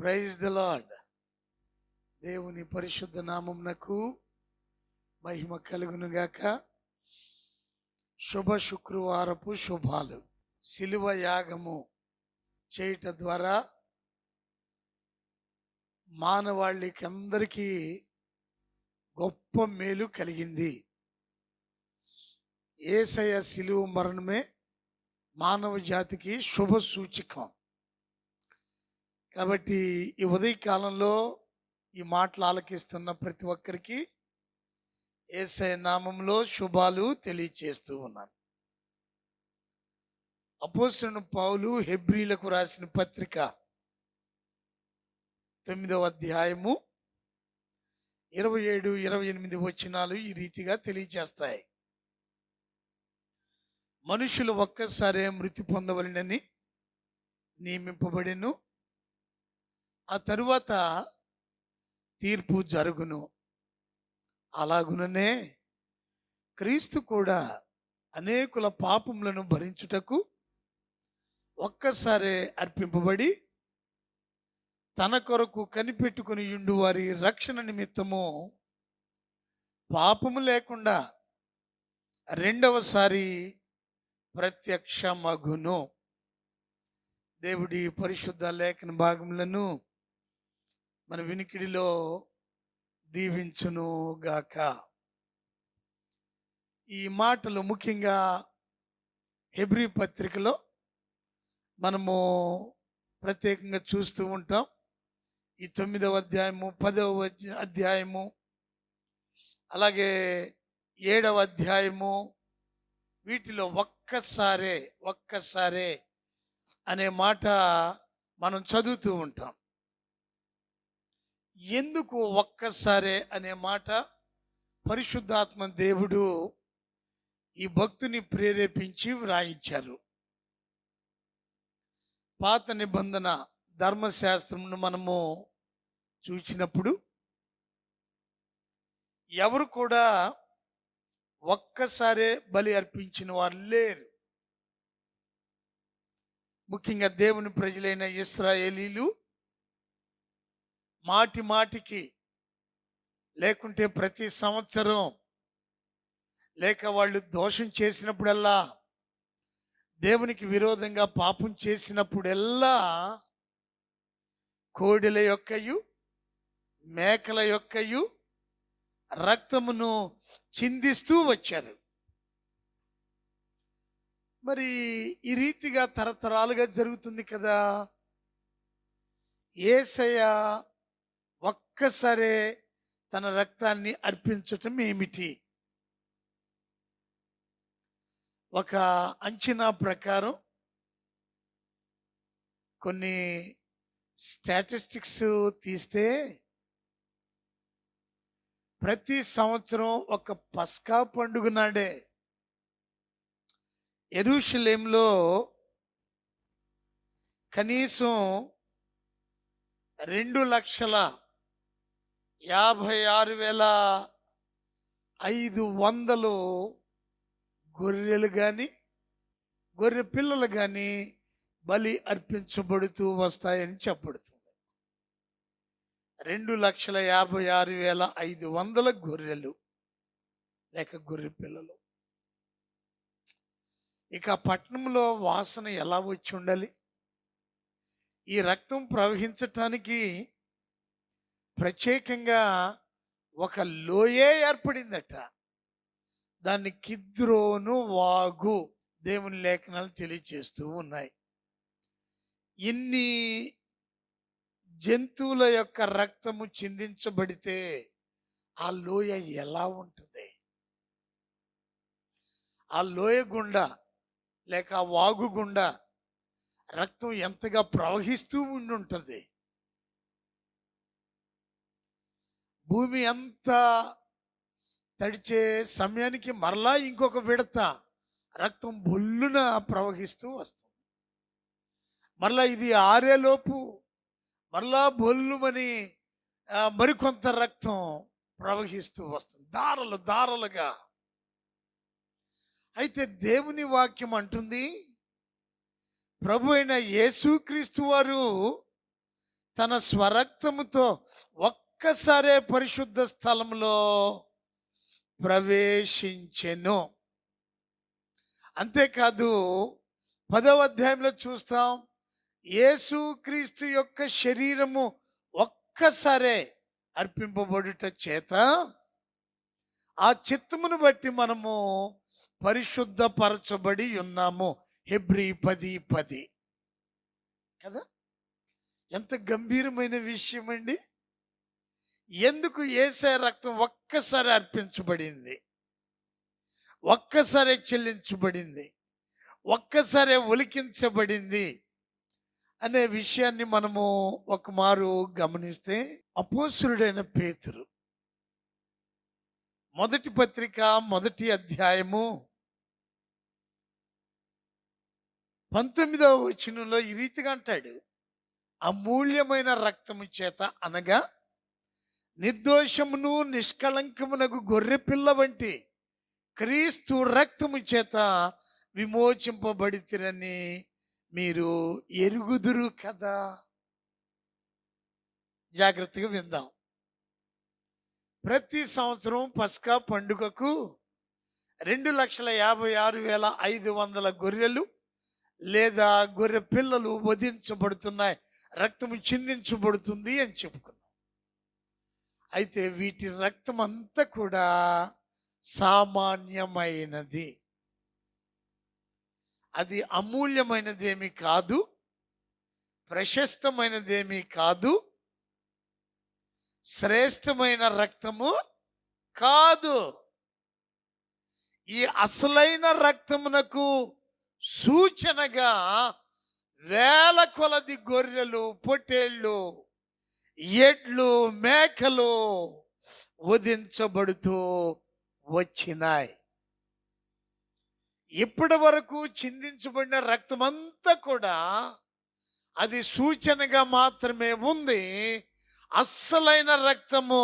Praise the lord. దేవుని పరిశుద్ధ నామమునకు మహిమ కలుగును గాక. శుభ శుక్రవారపు శుభాలు. శిలువ యాగము చేయుట ద్వారా మానవాళికి అందరికీ గొప్ప మేలు కలిగింది. యేసయ్య శిలువ మరణమే మానవ జాతికి శుభ సూచకం. కాబట్టి ఈ ఉదయకాలంలో ఈ మాటలు ఆలకిస్తున్న ప్రతి ఒక్కరికి యేసయ్య నామంలో శుభాలు తెలియచేస్తూ ఉన్నాను. అపోస్తలుడైన పౌలు హెబ్రీలకు రాసిన పత్రిక 9వ అధ్యాయము 27-28 వచనాలు ఈ రీతిగా తెలియజేస్తాయి. మనుషులు ఒక్కసారే మృతి పొందవలెనని నియమింపబడెను, ఆ తరువాత తీర్పు జరుగును. అలాగుననే క్రీస్తు కూడా అనేకుల పాపములను భరించుటకు ఒక్కసారే అర్పింపబడి తన కొరకు కనిపెట్టుకుని యుండు వారి రక్షణ నిమిత్తము పాపము లేకుండా రెండవసారి ప్రత్యక్షమగును. దేవుడి పరిశుద్ధ లేఖన భాగములను మన వినికిడిలో దీవించును గాక. ఈ మాటలు ముఖ్యంగా హెబ్రీ పత్రికలో మనము ప్రత్యేకంగా చూస్తూ ఉంటాం. ఈ 9వ అధ్యాయము, 10వ అధ్యాయము, అలాగే 7వ అధ్యాయము, వీటిలో ఒక్కసారే అనే మాట మనం చదువుతూ ఉంటాం. ఎందుకు ఒక్కసారే అనే మాట పరిశుద్ధాత్మ దేవుడు ఈ భక్తుని ప్రేరేపించి వ్రాయించారు. పాత నిబంధన ధర్మశాస్త్రమును మనము చూసినప్పుడు ఎవరు కూడా ఒక్కసారే బలి అర్పించిన వారు లేరు. ముఖ్యంగా దేవుని ప్రజలైన ఇశ్రాయేలీలు మాటి మాటికి, లేకుంటే ప్రతి సంవత్సరం, లేక వాళ్ళు దోషం చేసినప్పుడల్లా, దేవునికి విరోధంగా పాపం చేసినప్పుడెల్లా కోడెల యొక్కయు మేకల యొక్కయు రక్తమును చిందిస్తూ వచ్చారు. మరి ఈ రీతిగా తరతరాలుగా జరుగుతుంది కదా. యేసయ్య ఒక్కసారే తన రక్తాన్ని అర్పించటం ఏమిటి? ఒక అంచనా ప్రకారం కొన్ని స్టాటిస్టిక్స్ తీస్తే ప్రతి సంవత్సరం ఒక పస్కా పండుగ నాడే యెరూషలేములో కనీసం 2,56,500 గొర్రెలు కానీ గొర్రె పిల్లలు కానీ బలి అర్పించబడుతూ వస్తాయని చెప్పబడుతుంది. 2,56,500 గొర్రెలు లేక గొర్రె పిల్లలు. ఇక పట్టణంలో వాసన ఎలా వచ్చి ఉండాలి? ఈ రక్తం ప్రవహించటానికి ప్రత్యేకంగా ఒక లోయే ఏర్పడిందట. దాన్ని కిద్రోను వాగు దేవుని లేఖనాలు తెలియజేస్తూ ఉన్నాయి. ఇన్ని జంతువుల యొక్క రక్తము చిందించబడితే ఆ లోయ ఎలా ఉంటుంది? ఆ లోయ గుండా లేక ఆ వాగు గుండా రక్తం ఎంతగా ప్రవహిస్తూ ఉండుంటుంది. భూమి అంతా తడిచే సమయానికి మరలా ఇంకొక విడత రక్తం బొల్లున ప్రవహిస్తూ వస్తుంది. మరలా ఇది ఆరేలోపు మరలా బొల్లుమని మరికొంత రక్తం ప్రవహిస్తూ వస్తుంది, దారలుగా. అయితే దేవుని వాక్యం అంటుంది, ప్రభు అయిన యేసుక్రీస్తు వారు తన స్వరక్తముతో ఒక్కసారే పరిశుద్ధ స్థలంలో ప్రవేశించెను. అంతేకాదు 10వ అధ్యాయంలో చూస్తాం, యేసుక్రీస్తు యొక్క శరీరము ఒక్కసారే అర్పింపబడుట చేత ఆ చిత్తమును బట్టి మనము పరిశుద్ధపరచబడి ఉన్నాము. హెబ్రీ 10:10 కదా. ఎంత గంభీరమైన విషయం అండి. ఎందుకు యేసయ్య రక్తం ఒక్కసారి అర్పించబడింది, ఒక్కసారి చెల్లించబడింది, ఒక్కసారి ఒలికించబడింది అనే విషయాన్ని మనము ఒకమారు గమనిస్తే, అపోస్తలుడైన పేతురు మొదటి పత్రిక 1వ అధ్యాయము 19వ వచనంలో ఈ రీతిగా అంటాడు, అమూల్యమైన రక్తము చేత అనగా నిర్దోషమును నిష్కళంకమునకు గొర్రెపిల్ల వంటి క్రీస్తు రక్తము చేత విమోచింపబడితిరని మీరు ఎరుగుదురు కదా. జాగ్రత్తగా విందాం. ప్రతి సంవత్సరం పస్కా పండుగకు 2,56,500 గొర్రెలు లేదా గొర్రె పిల్లలు వధించబడుతున్నాయి, రక్తము చిందించబడుతుంది అని చెప్పుకున్నాం. అయితే వీటి రక్తం అంతా కూడా సామాన్యమైనది, అది అమూల్యమైనదేమీ కాదు, ప్రశస్తమైనదేమీ కాదు, శ్రేష్టమైన రక్తము కాదు. ఈ అసలైన రక్తమునకు సూచనగా వేల కొలది గొర్రెలు, పొట్టేళ్ళు, ఎడ్లు, మేకలు వధించబడుతూ వచ్చినాయి. ఇప్పటి వరకు చిందించబడిన రక్తమంతా కూడా అది సూచనగా మాత్రమే ఉంది. అస్సలైన రక్తము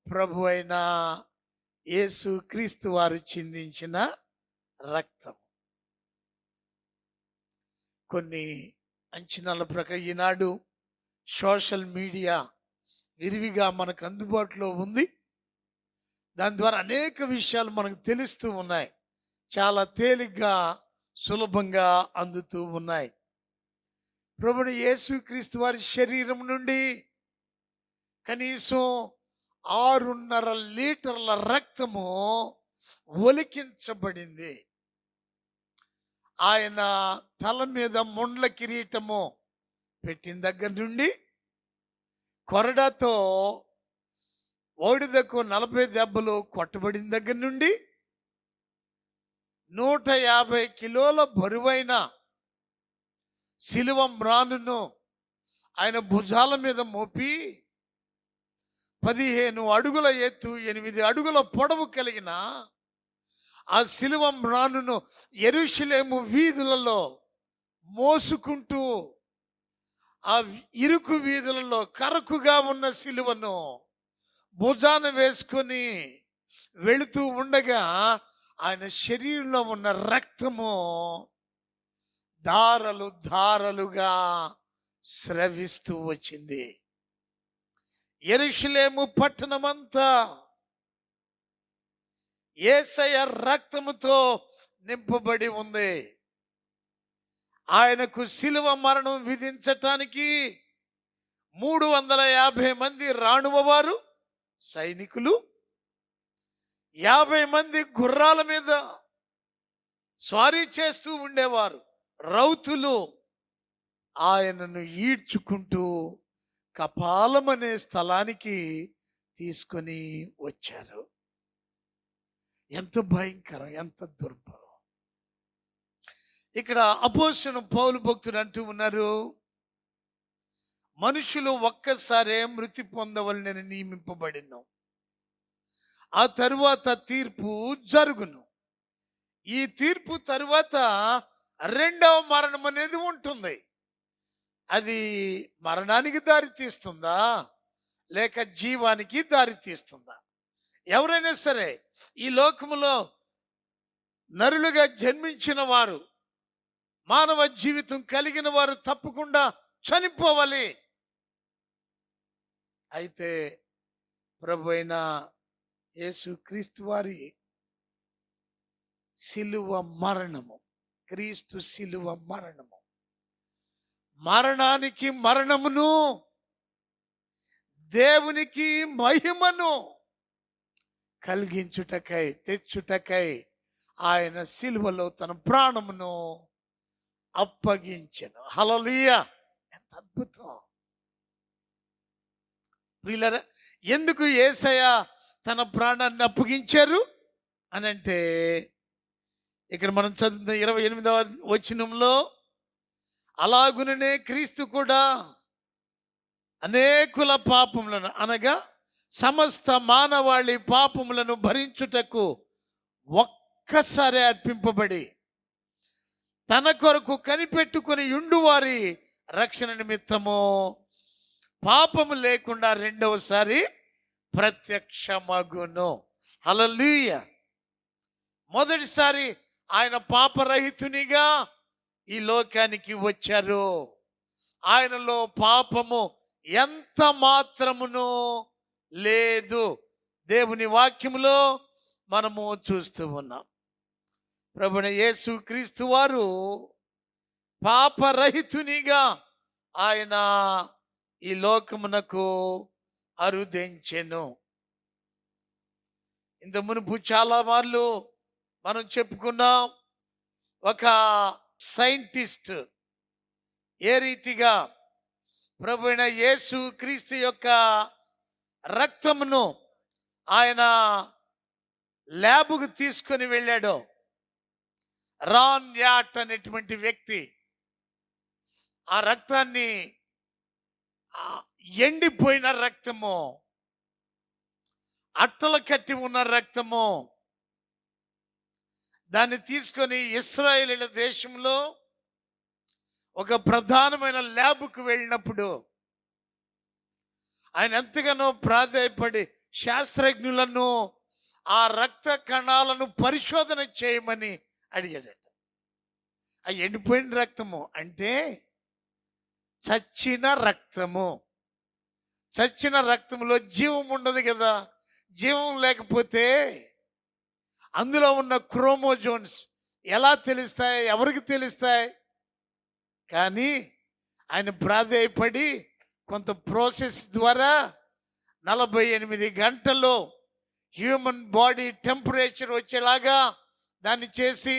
ప్రభు అయిన యేసుక్రీస్తు వారు చిందించిన రక్తం. కొన్ని అంచనాల ప్రకారం ఈనాడు సోషల్ మీడియా విరివిగా మనకు అందుబాటులో ఉంది. దాని ద్వారా అనేక విషయాలు మనకు తెలుస్తూ ఉన్నాయి, చాలా తేలిగ్గా సులభంగా అందుతూ ఉన్నాయి. ప్రభువు యేసుక్రీస్తు వారి శరీరం నుండి కనీసం 6.5 లీటర్ల రక్తము ఒలికించబడింది. ఆయన తల మీద ముండ్ల కిరీటము పెట్టిన దగ్గర నుండి, కొరడాతో ఓడిదకు 40 దెబ్బలు కొట్టబడిన దగ్గర నుండి, 150 కిలోల బరువైన శిలువ మ్రానును ఆయన భుజాల మీద మోపి 15 అడుగుల ఎత్తు 8 అడుగుల పొడవు కలిగిన ఆ శిలువ మ్రానును యెరూషలేము వీధులలో మోసుకుంటూ, ఆ ఇరుకు వీధులలో కరకుగా ఉన్న శిలువను భుజాన వేసుకొని వెళుతూ ఉండగా ఆయన శరీరంలో ఉన్న రక్తము ధారలు ధారలుగా స్రవిస్తూ వచ్చింది. యెరూషలేము పట్టణమంతా యేసయ్య రక్తముతో నింపబడి ఉంది. ఆయనకు శిలువ మరణం విధించటానికి 350 మంది రాణువ వారు, సైనికులు, 50 మంది గుర్రాల మీద స్వారీ చేస్తూ ఉండేవారు, రౌతులు ఆయనను ఈడ్చుకుంటూ కపాలమనే స్థలానికి తీసుకొని వచ్చారు. ఎంత భయంకరం, ఎంత దుర్భరం. ఇక్కడ అపోస్తలుడైన పౌలు భక్తుడు అంటూ ఉన్నారు, మనుషులు ఒక్కసారే మృతి పొందవలనని నియమింపబడిన, ఆ తరువాత తీర్పు జరుగును. ఈ తీర్పు తరువాత రెండవ మరణం అనేది ఉంటుంది. అది మరణానికి దారి తీస్తుందా లేక జీవానికి దారి తీస్తుందా? ఎవరైనా సరే ఈ లోకములో నరులుగా జన్మించిన వారు, మానవ జీవితం కలిగిన వారు తప్పకుండా చనిపోవాలి. అయితే ప్రభు అయిన యేసుక్రీస్తు వారి శిలువ మరణము, క్రీస్తు శిలువ మరణము, మరణానికి మరణమును, దేవునికి మహిమను కలిగించుటకై, తెచ్చుటకై ఆయన శిలువలో తన ప్రాణమును అప్పగించెను. హల్లెలూయా! ఎంత అద్భుతం ప్రియులారా! ఎందుకు యేసయ్య తన ప్రాణాన్ని అప్పగించారు అనంటే, ఇక్కడ మనం చదువుతున్న 28వ వచనంలో, అలాగుననే క్రీస్తు కూడా అనేకుల పాపములను, అనగా సమస్త మానవాళి పాపములను భరించుటకు ఒక్కసారి అర్పింపబడి తన కొరకు కనిపెట్టుకుని యుండువారి రక్షణ నిమిత్తము పాపము లేకుండా రెండవసారి ప్రత్యక్షమగును. హల్లెలూయా! మొదటిసారి ఆయన పాపరహితునిగా ఈ లోకానికి వచ్చారు. ఆయనలో పాపము ఎంత మాత్రమును లేదు. దేవుని వాక్యములో మనము చూస్తూ ఉన్నాం. ప్రభువైన యేసుక్రీస్తు వారు పాపరహితునిగా ఆయన ఈ లోకమునకు అరుదించెను. ఇంత మునుపు చాలా మార్లు మనం చెప్పుకున్నాం, ఒక సైంటిస్ట్ ఏ రీతిగా ప్రభువైన యేసుక్రీస్తు యొక్క రక్తమును ఆయన ల్యాబ్కు తీసుకొని వెళ్ళాడో. రాన్ యాట్ అనేటువంటి వ్యక్తి ఆ రక్తాన్ని, ఎండిపోయిన రక్తము, అట్టలు కట్టి ఉన్న రక్తము, దాన్ని తీసుకొని ఇశ్రాయేలీయుల దేశంలో ఒక ప్రధానమైన ల్యాబ్కు వెళ్ళినప్పుడు ఆయన ఎంతగానో ప్రాధేయపడి శాస్త్రజ్ఞులను ఆ రక్త కణాలను పరిశోధన చేయమని అడిగాడట. ఆ ఎండిపోయిన రక్తము అంటే చచ్చిన రక్తము. చచ్చిన రక్తంలో జీవం ఉండదు కదా. జీవం లేకపోతే అందులో ఉన్న క్రోమోజోన్స్ ఎలా తెలుస్తాయి, ఎవరికి తెలుస్తాయి? కానీ ఆయన ప్రాధేయపడి కొంత ప్రాసెస్ ద్వారా 48 గంటల్లో హ్యూమన్ బాడీ టెంపరేచర్ వచ్చేలాగా దాన్ని చేసి,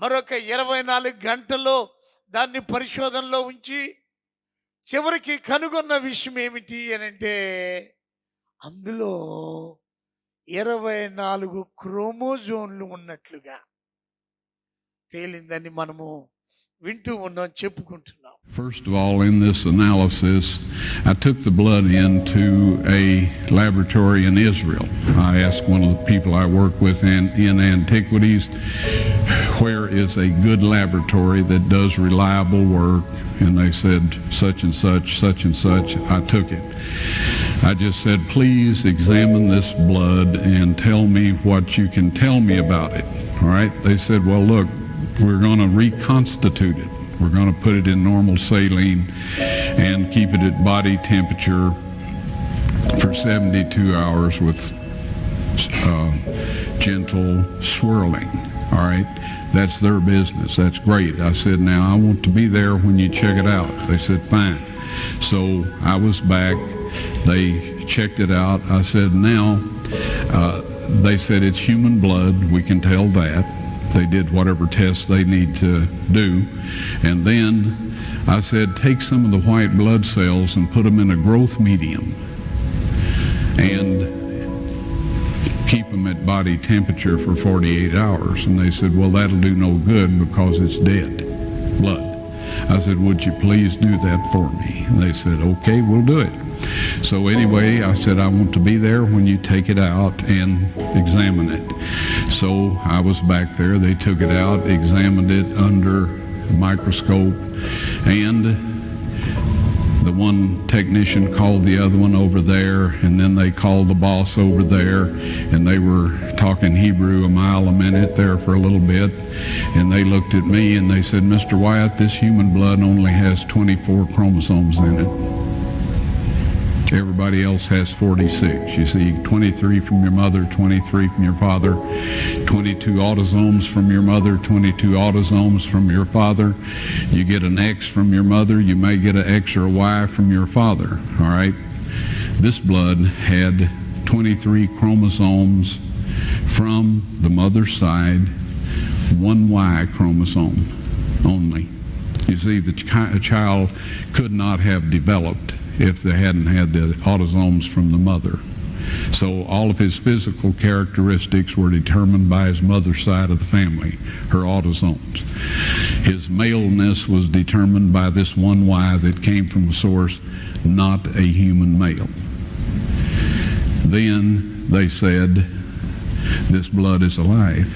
మరొక 24 గంటల్లో దాన్ని పరిశోధనలో ఉంచి, చివరికి కనుగొన్న విషయం ఏమిటి అని అంటే, అందులో 24 క్రోమోజోన్లు ఉన్నట్లుగా తేలిందని మనము వింటూ ఉన్నాం, చెప్పుకుంటున్నాం. First of all, in this analysis, I took the blood into a laboratory in Israel. I asked one of the people I work with in antiquities, where is a good laboratory that does reliable work? And they said, such and such, such and such. I took it. I just said, please examine this blood and tell me what you can tell me about it. All right? They said, well, look, we're going to reconstitute it. We're going to put it in normal saline and keep it at body temperature for 72 hours with gentle swirling. All right? That's their business. That's great. I said, now I want to be there when you check it out. They said, fine. So I was back. They checked it out. I said, now, they said it's human blood. We can tell that. They did whatever tests they need to do. And then I said, take some of the white blood cells and put them in a growth medium and keep them at body temperature for 48 hours. And they said, well, that'll do no good because it's dead blood. I said, would you please do that for me? And they said, okay, we'll do it. So anyway, I said, I want to be there when you take it out and examine it. So I was back there. They took it out, examined it under a microscope, and the one technician called the other one over there, and then they called the boss over there, and they were talking Hebrew a mile a minute there for a little bit, and they looked at me and they said, Mr. Wyatt, this human blood only has 24 chromosomes in it. Everybody else has 46. You see 23 from your mother, 23 from your father, 22 autosomes from your mother, 22 autosomes from your father. You get an X from your mother, you may get an X or a Y from your father, all right? This blood had 23 chromosomes from the mother's side, one Y chromosome only. You see, the child could not have developed if they hadn't had the autosomes from the mother. So all of his physical characteristics were determined by his mother's side of the family, her autosomes. His maleness was determined by this one Y that came from a source, not a human male. Then they said, this blood is alive.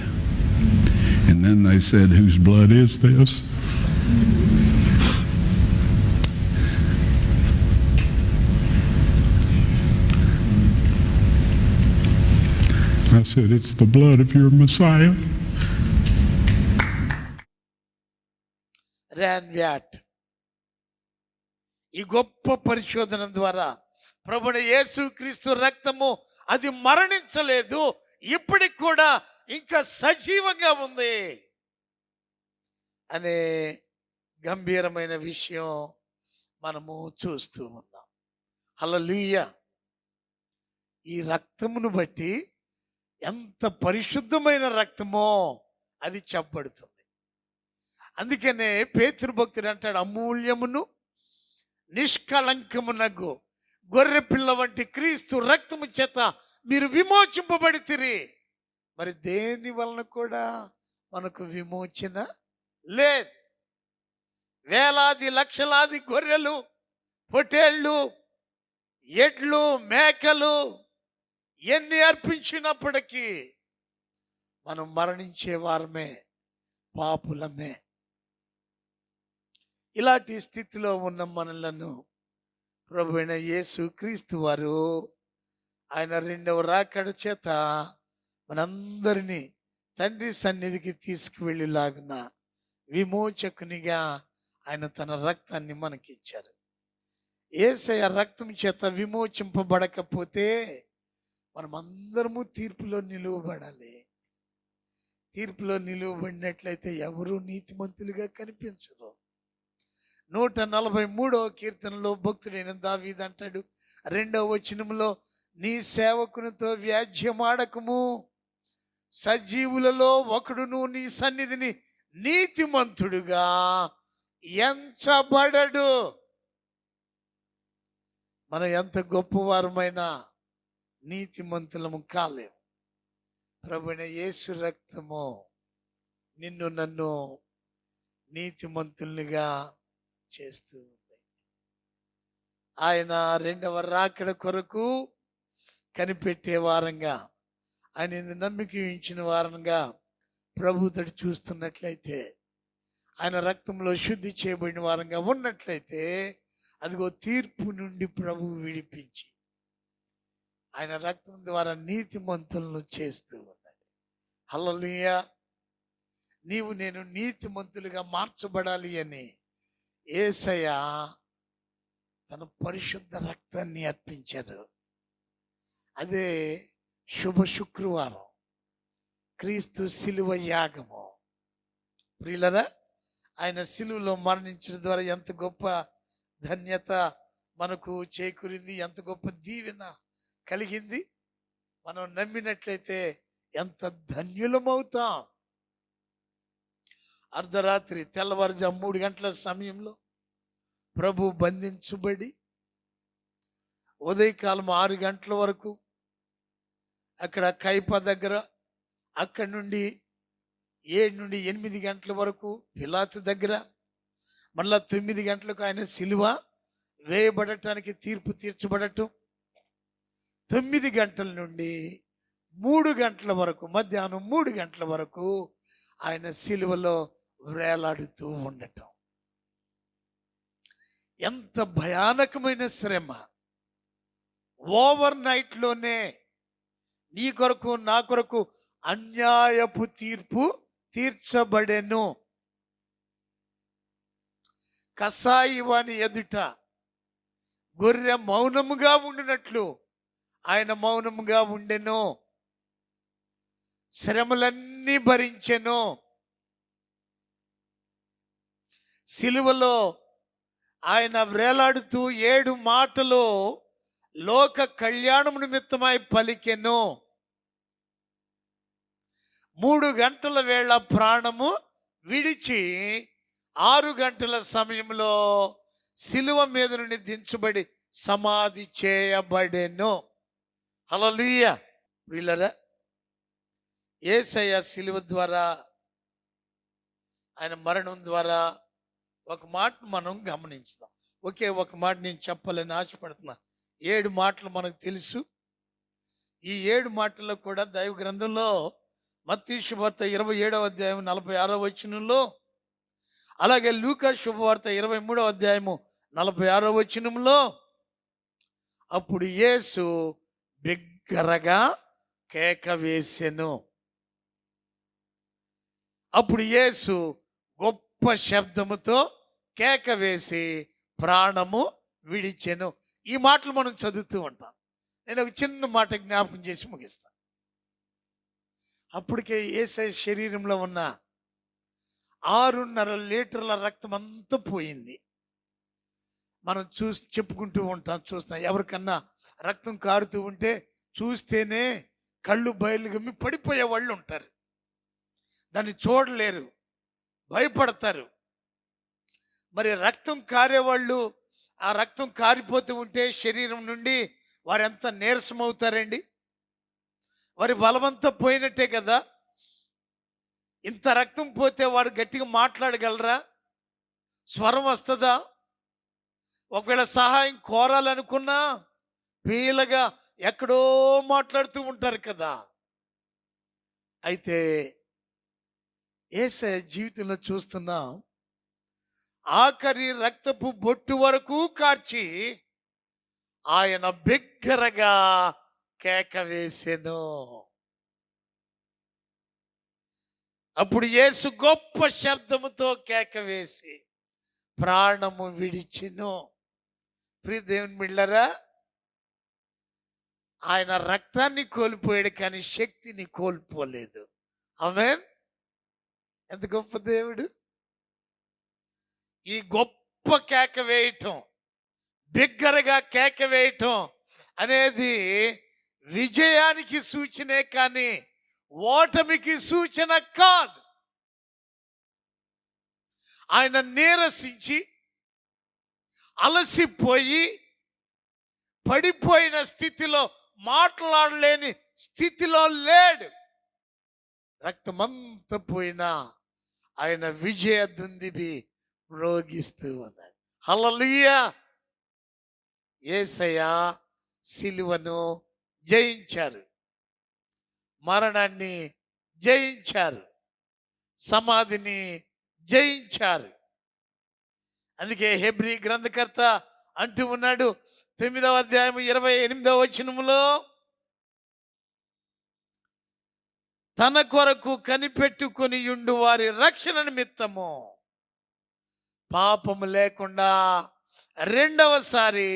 And then they said, whose blood is this? I said, it's the blood of your Messiah. రాన్వ్యాట్ ఈ గొప్ప పరిశోధన ద్వారా ప్రభువైన యేసుక్రీస్తు రక్తము అది మరణించలేదు, ఇప్పటికి కూడా ఇంకా సజీవంగా ఉంది అనే గంభీరమైన విషయం మనము చూస్తూ ఉన్నాం. హల్లెలూయా. ఈ రక్తమును బట్టి ఎంత పరిశుద్ధమైన రక్తమో అది చెప్పబడుతుంది. అందుకనే పేతురు భక్తుడు అంటాడు, అమూల్యమును నిష్కళంకమునగు గొర్రె పిల్ల వంటి క్రీస్తు రక్తము చేత మీరు విమోచింపబడితిరి. మరి దేని వలన కూడా మనకు విమోచన లేదు. వేలాది లక్షలాది గొర్రెలు, పొట్టేళ్ళు, ఎడ్లు, మేకలు ఎన్ని అర్పించినప్పటికీ మనం మరణించే వారమే, పాపులమే. ఇలాంటి స్థితిలో ఉన్న మనలను ప్రభువైన యేసుక్రీస్తు వారు ఆయన రెండవ రాకడ చేత మనందరినీ తండ్రి సన్నిధికి తీసుకువెళ్ళేలాగున విమోచకునిగా ఆయన తన రక్తాన్ని మనకిచ్చారు. యేసయ్య రక్తం చేత విమోచింపబడకపోతే మనమందరము తీర్పులో నిలువబడాలి. తీర్పులో నిలువబడినట్లయితే ఎవరు నీతిమంతులుగా కనిపించరు. 143వ కీర్తనలో భక్తుడైన దావీదు అంటాడు, 2వ వచనంలో, నీ సేవకునితో వ్యాజ్యమాడకము, సజీవులలో ఒకడును నీ సన్నిధిని నీతిమంతుడుగా ఎంచబడడు. మనం ఎంత గొప్పవారమైనా నీతిమంతులము కాలేము. ప్రభువైన యేసు రక్తము నిన్ను నన్ను నీతిమంతులుగా చేస్తూ ఉంది. ఆయన రెండవ రాకడ కొరకు కనిపెట్టే వారంగా, ఆయన నమ్మిక ఉంచిన వారంగా ప్రభు తడి చూస్తున్నట్లయితే, ఆయన రక్తంలో శుద్ధి చేయబడిన వారంగా ఉన్నట్లయితే, అదిగో తీర్పు నుండి ప్రభు విడిపించి ఆయన రక్తం ద్వారా నీతిమంతులను చేస్తూ ఉన్నాడు. హల్లెలూయా. నీవు నేను నీతిమంతులుగా మార్చబడాలి అని యేసయ్య తన పరిశుద్ధ రక్తాన్ని అర్పించారు. అదే శుభ శుక్రవారం, క్రీస్తు శిలువ యాగము. ప్రియులరా, ఆయన శిలువలో మరణించడం ద్వారా ఎంత గొప్ప ధన్యత మనకు చేకూరింది, ఎంత గొప్ప దీవెన కలిగింది. మనం నమ్మినట్లయితే ఎంత ధన్యులమవుతాం. అర్ధరాత్రి తెల్లవారుజాము 3 గంటల సమయంలో ప్రభు బంధించబడి ఉదయకాలం 6 గంటల వరకు అక్కడ కైపా దగ్గర, అక్కడి నుండి 7 నుండి 8 గంటల వరకు పిలాతు దగ్గర, మళ్ళా 9 గంటలకు ఆయన సిలువ వేయబడటానికి తీర్పు తీర్చబడటం, 9 గంటల నుండి 3 గంటల వరకు, మధ్యాహ్నం 3 గంటల వరకు ఆయన సిలువలో వేలాడుతూ ఉండటం. ఎంత భయానకమైన శ్రమ. ఓవర్ నైట్లోనే నీ కొరకు నా కొరకు అన్యాయపు తీర్పు తీర్చబడెను. కసాయి వాని ఎదుట గొర్రె మౌనముగా ఉండినట్లు ఆయన మౌనముగా ఉండెను, శ్రమలన్నీ భరించెను. సిలువలో ఆయన వేలాడుతూ 7 మాటలు లోక కళ్యాణము నిమిత్తమై పలికెను. 3 గంటల వేళ ప్రాణము విడిచి 6 గంటల సమయంలో సిలువ మీద నుండి దించబడి సమాధి చేయబడెను. హల్లెలూయా. ప్రియులారా, యేసయ్య సిలువ ద్వారా, ఆయన మరణం ద్వారా ఒక మాట మనం గమనించుదాం. ఒకే ఒక మాట నేను చెప్పాలని ఆశపడుతున్నా. 7 మాటలు మనకు తెలుసు. ఈ 7 మాటల్లో కూడా దైవ గ్రంథంలో మత్తయి శుభవార్త 27వ అధ్యాయం 46వ వచనంలో, అలాగే లూకా శుభవార్త 23వ అధ్యాయము 46వ వచనంలో, అప్పుడు యేసు బిగ్గరగా కేక వేసెను. అప్పుడు యేసు గొప్ప శబ్దముతో కేక వేసి ప్రాణము విడిచెను. ఈ మాటలు మనం చదువుతూ ఉంటాం. నేను ఒక చిన్న మాట జ్ఞాపకం చేసి ముగిస్తాను. అప్పటికే యేసయ్య శరీరంలో ఉన్న 6.5 లీటర్ల రక్తం అంతా పోయింది. మనం చెప్పుకుంటూ ఉంటాం, చూస్తాం. ఎవరికన్నా రక్తం కారుతూ ఉంటే చూస్తేనే కళ్ళు బయలుగమ్మి పడిపోయే వాళ్ళు ఉంటారు. దాన్ని చూడలేరు, భయపడతారు. మరి రక్తం కారేవాళ్ళు, ఆ రక్తం కారిపోతూ ఉంటే శరీరం నుండి వారు ఎంత నీరసం అవుతారండి. వారి బలమంతా పోయినట్టే కదా. ఇంత రక్తం పోతే వాడు గట్టిగా మాట్లాడగలరా? స్వరం వస్తుందా? ఒకవేళ సహాయం కోరాలనుకున్నా పీలగా ఎక్కడో మాట్లాడుతూ ఉంటారు కదా. అయితే యేసయ్య జీవితంలో చూస్తున్నాం, ఆఖరి రక్తపు బొట్టు వరకు కార్చి ఆయన బిగ్గరగా కేక వేసెను. అప్పుడు యేసు గొప్ప శబ్దముతో కేక వేసి ప్రాణము విడిచెను. ప్రియ దేవుని బిడ్డలారా, ఆయన రక్తాన్ని కోల్పోయాడు కానీ శక్తిని కోల్పోలేదు. ఆమేన్. ఎంత గొప్ప దేవుడు! ఈ గొప్ప కేక వేయటం, బిగ్గరగా కేక వేయటం అనేది విజయానికి సూచనే కానీ ఓటమికి సూచన కాదు. ఆయన నీరసించి అలసిపోయి పడిపోయిన స్థితిలో, మాట్లాడలేని స్థితిలో లేడు. రక్తమంతా పోయినా ఆయన విజయ దుందిబి మ్రోగిస్తూ ఉన్నాడు. హల్లెలూయా. యేసయ్య సిలువను జయించారు, మరణాన్ని జయించారు, సమాధిని జయించారు. అందుకే హెబ్రీ గ్రంథకర్త అంటూ ఉన్నాడు 9వ అధ్యాయం 28వ వచనములో, తన కొరకు కనిపెట్టుకొని యుండు వారి రక్షణ నిమిత్తము పాపము లేకుండా రెండవసారి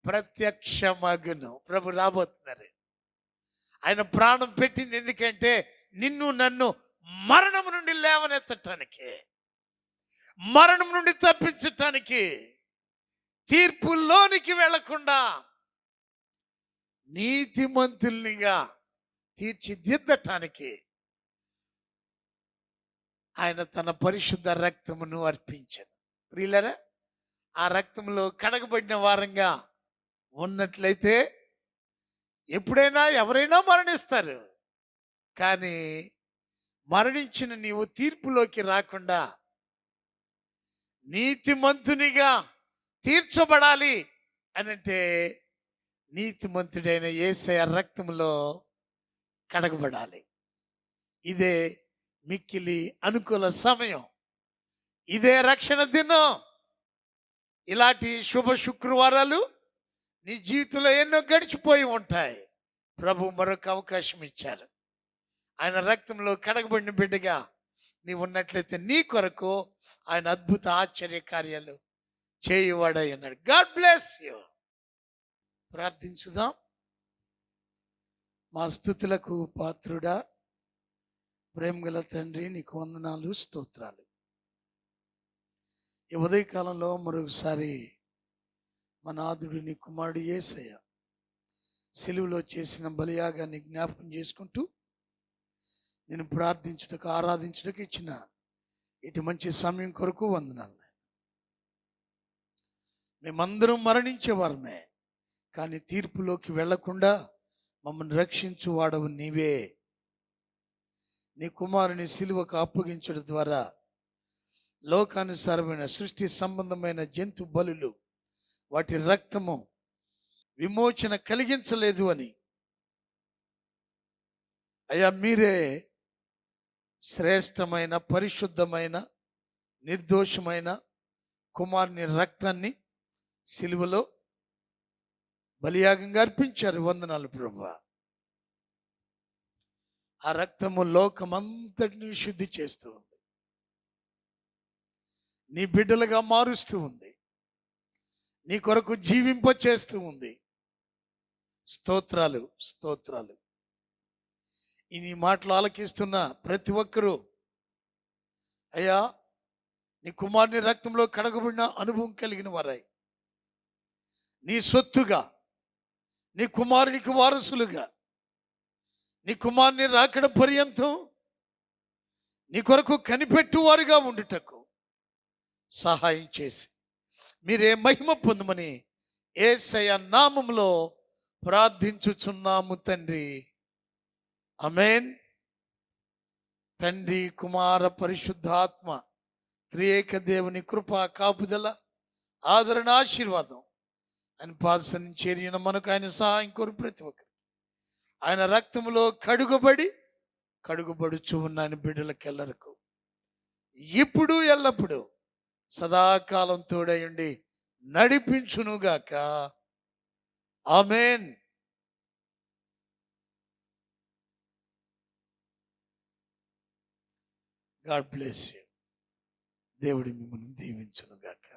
ప్రత్యక్షమగును. ప్రభు రాబోతున్నారు. ఆయన ప్రాణం పెట్టింది ఎందుకంటే నిన్ను నన్ను మరణం నుండి లేవనెత్తటానికి, మరణం నుండి తప్పించటానికి, తీర్పులోనికి వెళ్లకుండా నీతిమంతుల్నిగా తీర్చిదిద్దటానికి ఆయన తన పరిశుద్ధ రక్తమును అర్పించాడు. ప్రియులారా, ఆ రక్తంలో కడగబడిన వారంగా ఉన్నట్లయితే ఎప్పుడైనా ఎవరైనా మరణిస్తారు. కానీ మరణించిన నీవు తీర్పులోకి రాకుండా నీతిమంతునిగా తీర్చబడాలి అనంటే నీతిమంతుడైన యేసయ్య రక్తంలో కడగబడాలి. ఇదే మిక్కిలి అనుకూల సమయం, ఇదే రక్షణ దినం. ఇలాంటి శుభ శుక్రవారాలు నీ జీవితంలో ఎన్నో గడిచిపోయి ఉంటాయి. ప్రభు మరొక అవకాశం ఇచ్చారు. ఆయన రక్తంలో కడగబడిన బిడ్డగా నీవు ఉన్నట్లయితే నీ కొరకు ఆయన అద్భుత ఆశ్చర్య కార్యాలు చేయువాడై ఉన్నాడు. God bless you. ప్రార్థించుదాం. మా స్తుతులకు పాత్రుడా, ప్రేమగల తండ్రి, నీకు వందనాలు, స్తోత్రాలు. ఈ ఉదయకాలంలో మరొకసారి మా నాథుడు నీ కుమారుడు యేసయ్య సిలువలో చేసిన బలియాగాన్ని జ్ఞాపకం చేసుకుంటూ నేను ప్రార్థించుటకు, ఆరాధించుటకు ఇచ్చిన ఇటు మంచి సమయం కొరకు వందనాలు. మేమందరం మరణించేవారమే, కానీ తీర్పులోకి వెళ్లకుండా మమ్మల్ని రక్షించు వాడవు నీవే. నీ కుమారుని సిలువకు అప్పగించడం ద్వారా లోకానుసారమైన సృష్టి సంబంధమైన జంతు బలులు, వాటి రక్తము విమోచన కలిగించలేదు అని అయ్యా, మీరే శ్రేష్టమైన, పరిశుద్ధమైన, నిర్దోషమైన కుమారుని రక్తాన్ని సిలువలో బలియాగంగా అర్పించారు. వందనాలు ప్రభువా. ఆ రక్తము లోకమంతటిని శుద్ధి చేస్తూ ఉంది, నీ బిడ్డలుగా మారుస్తూ ఉంది, నీ కొరకు జీవింప చేస్తూ ఉంది. స్తోత్రాలు, స్తోత్రాలు. ఈ నీ మాటలు ఆలకిస్తున్న ప్రతి ఒక్కరూ అయ్యా, నీ కుమారుని రక్తంలో కడగబడిన అనుభవం కలిగిన వారై నీ సొత్తుగా, నీ కుమారునికి వారసులుగా, నీ కుమారుని రాకడ పర్యంతం నీ కొరకు కనిపెట్టువారుగా ఉండుటకు సహాయం చేసి మీరే మహిమ పొందమని యేసయ్య నామములో ప్రార్థించుచున్నాము తండ్రి. ఆమేన్. తండ్రి, కుమార, పరిశుద్ధాత్మ త్రియేక దేవుని కృప, కాపుదల, ఆదరణ, ఆశీర్వాదం ఆయన పాదసన్ని చేరిన మనకు, ఆయన సహాయం కోరు ప్రతి ఒక్కరు ఆయన రక్తములో కడుగుబడుచు ఉన్న ఆయన బిడ్డలకెల్లరకు ఇప్పుడు ఎల్లప్పుడు సదాకాలం తోడయుండి నడిపించునుగాక. ఆమేన్. God bless you. దేవుడి మిమ్మల్ని దీవించునుగాక.